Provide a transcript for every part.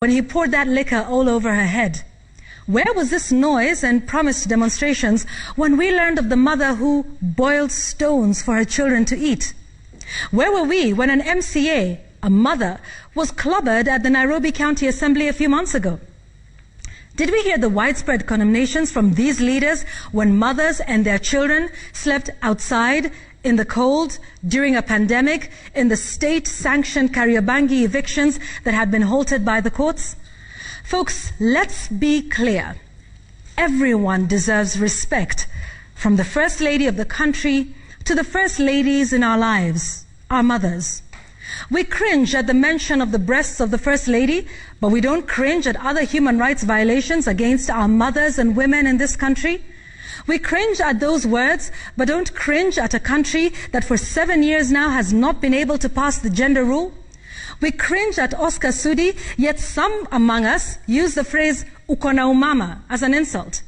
when he poured that liquor all over her head? Where was this noise and promised demonstrations when we learned of the mother who boiled stones for her children to eat? Where were we when an MCA, a mother, was clobbered at the Nairobi County Assembly a few months ago? Did we hear the widespread condemnations from these leaders when mothers and their children slept outside in the cold during a pandemic in the state-sanctioned Kariobangi evictions that had been halted by the courts? Folks, let's be clear. Everyone deserves respect, from the First Lady of the country to the First Ladies in our lives, our mothers. We cringe at the mention of the breasts of the First Lady, but we don't cringe at other human rights violations against our mothers and women in this country. We cringe at those words, but don't cringe at a country that for 7 years now has not been able to pass the gender rule. We cringe at Oscar Sudi, yet some among us use the phrase "ukona umama" as an insult.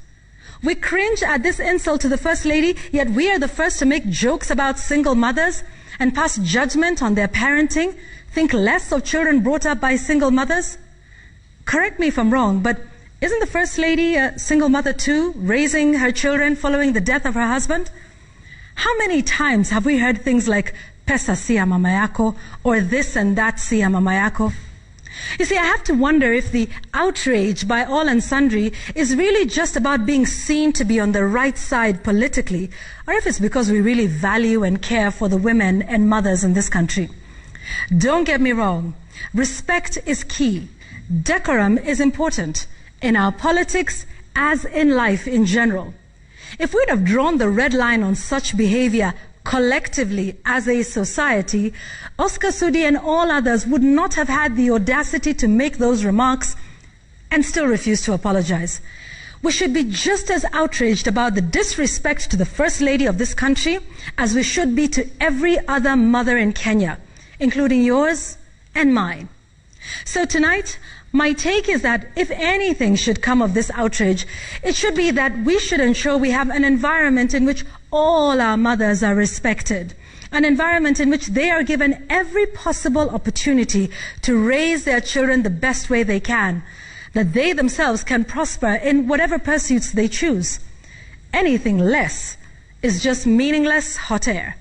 We cringe at this insult to the First Lady, yet we are the first to make jokes about single mothers and pass judgment on their parenting, think less of children brought up by single mothers. Correct me if I'm wrong, but isn't the First Lady a single mother too, raising her children following the death of her husband? How many times have we heard things like "pesa si ya mama yako" or "this and that si ya mama yako"? You see, I have to wonder if the outrage by all and sundry is really just about being seen to be on the right side politically, or if it's because we really value and care for the women and mothers in this country. Don't get me wrong. Respect is key. Decorum is important, in our politics as in life in general. If we'd have drawn the red line on such behavior collectively as a society, Oscar Sudi and all others would not have had the audacity to make those remarks and still refuse to apologize. We should be just as outraged about the disrespect to the First Lady of this country as we should be to every other mother in Kenya, including yours and mine. So tonight, my take is that if anything should come of this outrage, it should be that we should ensure we have an environment in which all our mothers are respected, an environment in which they are given every possible opportunity to raise their children the best way they can, that they themselves can prosper in whatever pursuits they choose. Anything less is just meaningless hot air.